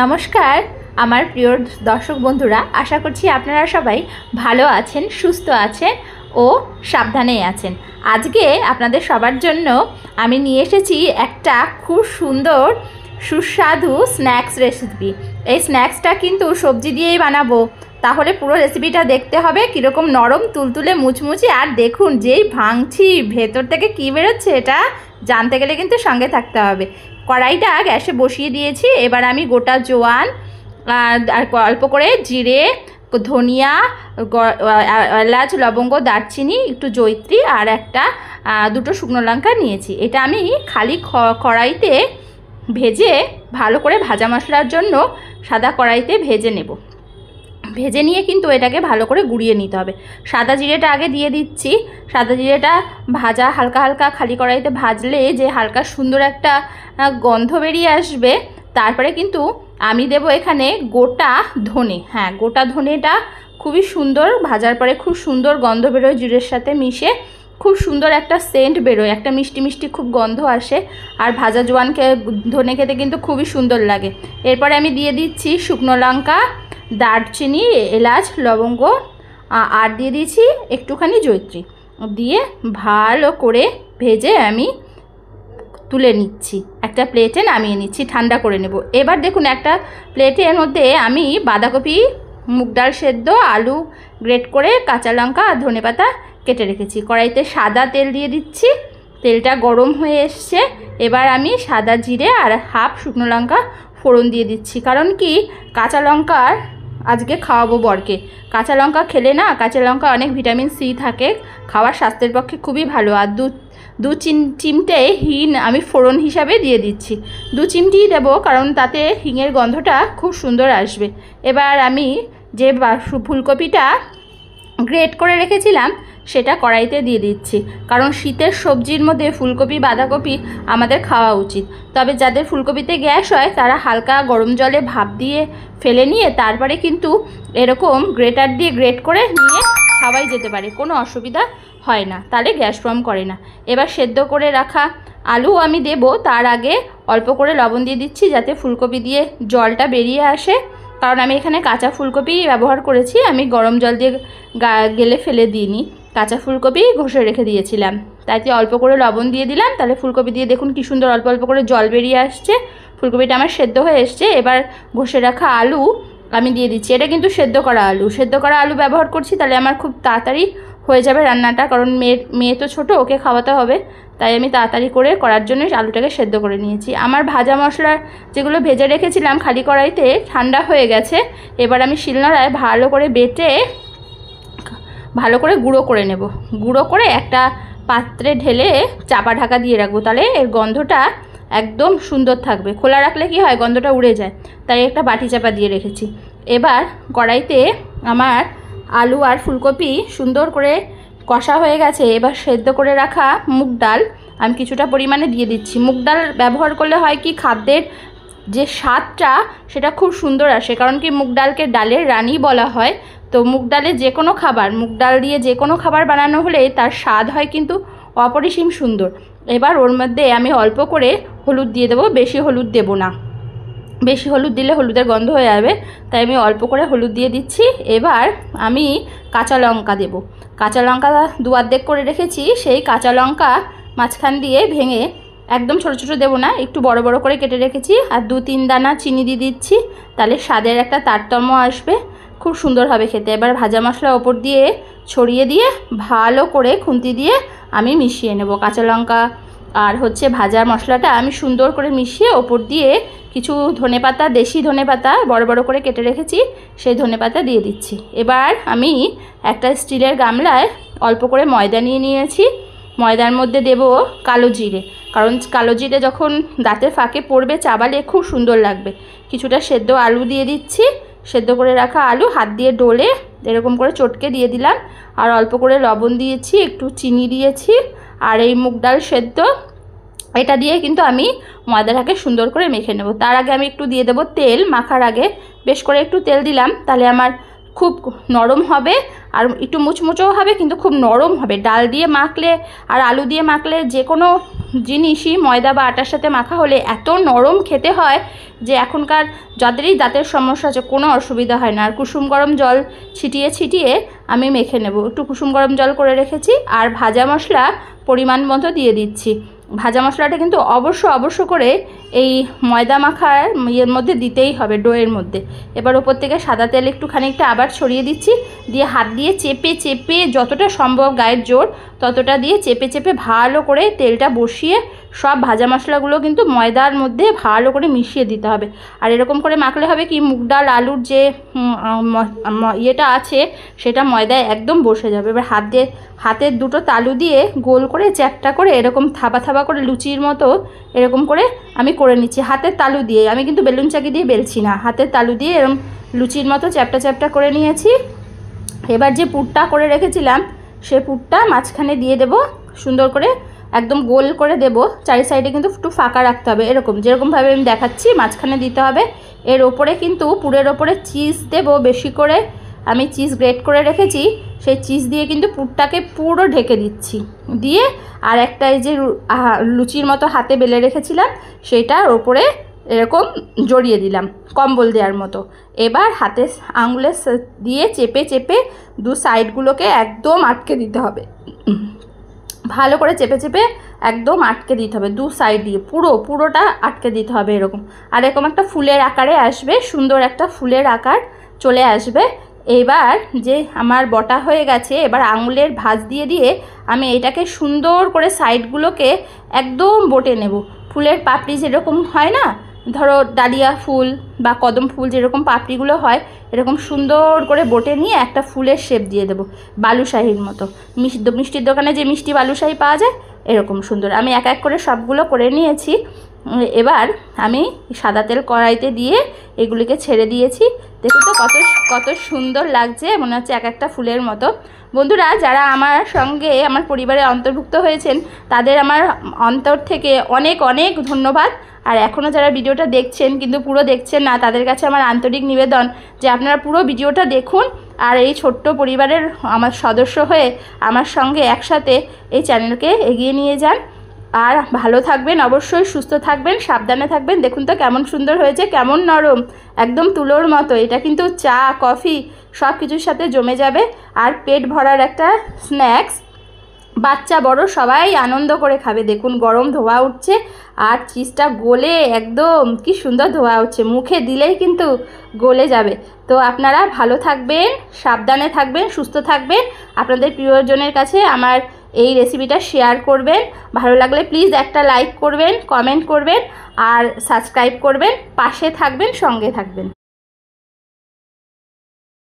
নমস্কার আমার প্রিয় দর্শক বন্ধুরা, আশা করছি আপনারা সবাই ভালো আছেন, সুস্থ আছেন ও সাবধানে আছেন। আজকে আপনাদের সবার জন্য আমি নিয়ে এসেছি একটা খুব সুন্দর সুস্বাদু স্ন্যাক্স রেসিপি। এই স্ন্যাক্সটা কিন্তু সবজি দিয়েই বানাবো, তাহলে পুরো রেসিপিটা দেখতে হবে কীরকম নরম তুলতুলে মুচমুচে। আর দেখুন যেই ভাঙছি ভেতর থেকে কী বেরোচ্ছে, এটা জানতে গেলে কিন্তু সঙ্গে থাকতে হবে। কড়াইটা গ্যাসে বসিয়ে দিয়েছি। এবার আমি গোটা জোয়ান আর অল্প করে জিরে, ধনিয়া, এলাচ, লবঙ্গ, দারচিনি, একটু জয়িত্রী আর দুটো শুকনো লঙ্কা নিয়েছি। এটা আমি খালি কড়াইতে ভেজে ভালো করে ভাজা মশলার জন্য সাদা কড়াইতে ভেজে নেব। ভেজে নিয়ে কিন্তু এটাকে ভালো করে গুঁড়িয়ে নিতে হবে। সাদা জিরেটা আগে দিয়ে দিচ্ছি। সাদা জিরেটা ভাজা হালকা হালকা খালি কড়াইতে ভাজলে যে হালকা সুন্দর একটা গন্ধ বেরিয়ে আসবে। তারপরে কিন্তু আমি দেব এখানে গোটা ধনে। হ্যাঁ, গোটা ধনেটা খুবই সুন্দর, ভাজার পরে খুব সুন্দর গন্ধ বেরোয়, জিরের সাথে মিশে খুব সুন্দর একটা সেন্ট বেরোয়, একটা মিষ্টি মিষ্টি খুব গন্ধ আসে। আর ভাজা জোয়ানকে ধনে খেতে কিন্তু খুবই সুন্দর লাগে। এরপরে আমি দিয়ে দিচ্ছি শুকনো লঙ্কা, দারচিনি, এলাচ, লবঙ্গ আর দিয়ে দিয়েছি একটুখানি জয়িত্রী, দিয়ে ভালো করে ভেজে আমি তুলে নিচ্ছি। একটা প্লেটে নামিয়ে নিচ্ছি, ঠান্ডা করে নেব। এবার দেখুন একটা প্লেটের মধ্যে আমি বাঁধাকপি, মুগ ডাল সেদ্ধ, আলু গ্রেট করে, কাঁচা লঙ্কা আর ধনেপাতা কেটে রেখেছি। কড়াইতে সাদা তেল দিয়ে দিচ্ছি। তেলটা গরম হয়ে এসছে। এবার আমি সাদা জিরে আর হাফ শুকনো লঙ্কা ফোড়ন দিয়ে দিচ্ছি। কারণ কি, কাঁচা লঙ্কার আজকে খাওয়াবো বরকে। কাঁচা লঙ্কা খেলে না, কাঁচা লঙ্কা অনেক ভিটামিন সি থাকে, খাওয়ার স্বাস্থ্যের পক্ষে খুবই ভালো। আর দু চিমটে হিং আমি ফোড়ন হিসাবে দিয়ে দিচ্ছি। 2 চিমটিই দেবো, কারণ তাতে হিঙের গন্ধটা খুব সুন্দর আসবে। এবার আমি যে ফুলকপিটা গ্রেট করে রেখেছিলাম সেটা কড়াইতে দিয়ে দিচ্ছি। কারণ শীতের সবজির মধ্যে ফুলকপি, বাঁধাকপি আমাদের খাওয়া উচিত। তবে যাদের ফুলকপিতে গ্যাস হয় তারা হালকা গরম জলে ভাপ দিয়ে ফেলে নিয়ে তারপরে কিন্তু এরকম গ্রেটার দিয়ে গ্রেট করে নিয়ে খাওয়াই যেতে পারে, কোনো অসুবিধা হয় না, তাহলে গ্যাস ফর্ম করে না। এবার সেদ্ধ করে রাখা আলু আমি দেব, তার আগে অল্প করে লবণ দিয়ে দিচ্ছি যাতে ফুলকপি দিয়ে জলটা বেরিয়ে আসে। কারণ আমি এখানে কাঁচা ফুলকপি ব্যবহার করেছি, আমি গরম জল দিয়ে গেলে ফেলে দিইনি, কাঁচা ফুলকপি ঘষে রেখে দিয়েছিলাম, তাইতে অল্প করে লবণ দিয়ে দিলাম। তাহলে ফুলকপি দিয়ে দেখুন কি সুন্দর অল্প অল্প করে জল বেরিয়ে আসছে। ফুলকপিটা আমার সেদ্ধ হয়ে এসছে। এবার ঘষে রাখা আলু আমি দিয়ে দিচ্ছি। এটা কিন্তু সেদ্ধ করা আলু ব্যবহার করছি, তাহলে আমার খুব তাড়াতাড়ি হয়ে যাবে রান্নাটা। কারণ মেয়ে তো ছোটো, ওকে খাওয়াতে হবে, তাই আমি তাড়াতাড়ি করার জন্য আলুটাকে সেদ্ধ করে নিয়েছি। আমার ভাজা মশলা যেগুলো ভেজে রেখেছিলাম খালি কড়াইতে ঠান্ডা হয়ে গেছে। এবার আমি শিলনোড়ায় ভালো করে বেটে ভালো করে গুঁড়ো করে নেব। গুঁড়ো করে একটা পাত্রে ঢেলে চাপা ঢাকা দিয়ে রাখবো, তাহলে এর গন্ধটা একদম সুন্দর থাকবে। খোলা রাখলে কি হয়, গন্ধটা উড়ে যায়, তাই একটা বাটি চাপা দিয়ে রেখেছি। এবার কড়াইতে আমার আলু আর ফুলকপি সুন্দর করে কষা হয়ে গেছে। এবার সেদ্ধ করে রাখা মুগ ডাল আমি কিছুটা পরিমাণে দিয়ে দিচ্ছি। মুগ ডাল ব্যবহার করলে হয় কি, খাদ্যের যে স্বাদটা সেটা খুব সুন্দর আসে। কারণ কি, মুগ ডালকে ডালের রানী বলা হয়। তো মুগ ডালের যে কোনো খাবার, মুগ ডাল দিয়ে যে কোনো খাবার বানানো হলে তার স্বাদ হয় কিন্তু অপরিসীম সুন্দর। এবার ওর মধ্যে আমি অল্প করে হলুদ দিয়ে দেবো, বেশি হলুদ দেব না, বেশি হলুদ দিলে হলুদের গন্ধ হয়ে যাবে, তাই আমি অল্প করে হলুদ দিয়ে দিচ্ছি। এবার আমি কাঁচা লঙ্কা দেব। কাঁচা লঙ্কা 2 অর্ধেক করে রেখেছি, সেই কাঁচা লঙ্কা মাঝখান দিয়ে ভেঙে, একদম ছোটো ছোটো দেবো না, একটু বড় বড় করে কেটে রেখেছি। আর 2-3 দানা চিনি দিয়ে দিচ্ছি, তাহলে স্বাদের একটা তারতম্য আসবে, খুব সুন্দর হবে খেতে। এবার ভাজা মশলা ওপর দিয়ে ছড়িয়ে দিয়ে ভালো করে খুন্তি দিয়ে আমি মিশিয়ে নেব। কাঁচা লঙ্কা আর ভাজা মশলাটা আমি সুন্দর করে মিশিয়ে ওপর দিয়ে কিছু ধনেপাতা, দেশি ধনেপাতা বড় বড় করে কেটে রেখেছি, সেই ধনেপাতা দিয়ে দিচ্ছি। এবার আমি একটা স্টিলের গামলায় অল্প করে ময়দা নিয়ে নিয়েছি। ময়দার মধ্যে দেব কালো জিরে, কারণ কালো জিরে যখন দাঁতের ফাঁকে পড়বে চাবালে খুব সুন্দর লাগবে। কিছুটা সেদ্ধ আলু দিয়ে দিচ্ছি। সেদ্ধ করে রাখা আলু হাত দিয়ে ডলে এরকম করে চটকে দিয়ে দিলাম। আর অল্প করে লবণ দিয়েছি, একটু চিনি দিয়েছি, আর এই মুগ ডাল সেদ্ধ, এটা দিয়ে কিন্তু আমি ময়দাটাকে সুন্দর করে মেখে নেব। তার আগে আমি একটু দিয়ে দেবো তেল। মাখার আগে বেশ করে একটু তেল দিলাম, তাহলে আমার খুব নরম হবে আর একটু মুচমুচেও হবে, কিন্তু খুব নরম হবে। ডাল দিয়ে মাখলে আর আলু দিয়ে মাখলে যে কোনো জিনিসই ময়দা বা আটার সাথে মাখা হলে এত নরম খেতে হয় যে এখনকার যাদেরই দাঁতের সমস্যা আছে কোনো অসুবিধা হয় না। আর কুসুম গরম জল ছিটিয়ে ছিটিয়ে আমি মেখে নেব। একটু কুসুম গরম জল করে রেখেছি আর ভাজা মশলা পরিমাণ মতো দিয়ে দিচ্ছি। ভাজা মশলাটা কিন্তু অবশ্য করে এই ময়দা মাখার ইয়ের মধ্যে দিতেই হবে, ডোয়ের মধ্যে। এবার ওপর থেকে সাদা তেল একটু খানিকটা আবার ছড়িয়ে দিচ্ছি, দিয়ে হাত দিয়ে চেপে যতটা সম্ভব গায়ের জোর ততটা দিয়ে চেপে ভালো করে তেলটা বসিয়ে সব ভাজা মশলাগুলো কিন্তু ময়দার মধ্যে ভালো করে মিশিয়ে দিতে হবে। আর এরকম করে মাখলে হবে কি, মুগ ডাল আলুর যে ইয়েটা আছে সেটা ময়দায় একদম বসে যাবে। এবার হাতের দুটো তালু দিয়ে গোল করে চ্যাপটা করে এরকম থাবা করে লুচির মতো এরকম করে আমি করে নিচ্ছি হাতের তালু দিয়ে। আমি কিন্তু বেলুন চাকি দিয়ে বেলছি না, হাতের তালু দিয়ে এরকম লুচির মতো চ্যাপটা করে নিয়েছি। এবার যে পুরটা করে রেখেছিলাম সে পুরটা মাঝখানে দিয়ে দেব, সুন্দর করে একদম গোল করে দেব। চারি সাইডে কিন্তু একটু ফাঁকা রাখতে হবে, এরকম যেরকমভাবে আমি দেখাচ্ছি মাঝখানে দিতে হবে। এর ওপরে কিন্তু পুরের ওপরে চিজ দেব বেশি করে। আমি চিজ গ্রেট করে রেখেছি, সেই চিজ দিয়ে কিন্তু পুরটাকে পুরো ঢেকে দিচ্ছি। দিয়ে আর একটা এই যে লুচির মতো হাতে বেলে রেখেছিলাম সেটার ওপরে এরকম জড়িয়ে দিলাম কম্বল দেওয়ার মতো। এবার হাতে আঙুলে দিয়ে চেপে দু সাইডগুলোকে একদম আটকে দিতে হবে, ভালো করে চেপে একদম আটকে দিতে হবে দু সাইড দিয়ে, পুরোটা আটকে দিতে হবে এরকম। আর এরকম একটা ফুলের আকারে আসবে, সুন্দর একটা ফুলের আকার চলে আসবে। এবার যে আমার বটা হয়ে গেছে, এবার আঙুলের ভাঁজ দিয়ে আমি এটাকে সুন্দর করে সাইডগুলোকে একদম বটে নেব। ফুলের পাপড়ি যেরকম হয় না, ধরো ডালিয়া ফুল বা কদম ফুল যেরকম পাপড়িগুলো হয়, এরকম সুন্দর করে বটে নিয়ে একটা ফুলের শেপ দিয়ে দেবো বালুশাহির মতো। মিষ্টির দোকানে যে মিষ্টি বালুশাহি পাওয়া যায় এরকম সুন্দর। আমি এক এক করে সবগুলো করে নিয়েছি। এবার আমি সাদা তেল কড়াইতে দিয়ে এগুলিকে ছেড়ে দিয়েছি। দেখুন তো কত সুন্দর লাগছে, মনে হচ্ছে এক একটা ফুলের মতো। বন্ধুরা, যারা আমার সঙ্গে আমার পরিবারে অন্তর্ভুক্ত হয়েছেন তাদের আমার অন্তর থেকে অনেক ধন্যবাদ। আর এখনও যারা ভিডিওটা দেখছেন কিন্তু পুরো দেখছেন না, তাদের কাছে আমার আন্তরিক নিবেদন যে আপনারা পুরো ভিডিওটা দেখুন আর এই ছোট্ট পরিবারের আমার সদস্য হয়ে আমার সঙ্গে একসাথে এই চ্যানেলকে এগিয়ে নিয়ে যান। আর ভালো থাকবেন, অবশ্যই সুস্থ থাকবেন, সাবধানে থাকবেন। দেখুন তো কেমন সুন্দর হয়েছে, কেমন নরম, একদম তুলোর মতো। এটা কিন্তু চা কফি সব কিছুর সাথে জমে যাবে। আর পেট ভরার একটা স্ন্যাক্স, বাচ্চা বড় সবাই আনন্দ করে খাবে। দেখুন গরম ধোয়া উঠছে আর চিজটা গলে একদম কি সুন্দর ধোয়া উঠছে, মুখে দিলেই কিন্তু গলে যাবে। তো আপনারা ভালো থাকবেন, সাবধানে থাকবেন, সুস্থ থাকবেন। আপনাদের প্রিয়জনের কাছে আমার এই রেসিপিটা শেয়ার করবেন। ভালো লাগলে প্লিজ একটা লাইক করবেন, কমেন্ট করবেন আর সাবস্ক্রাইব করবেন। পাশে থাকবেন, সঙ্গে থাকবেন।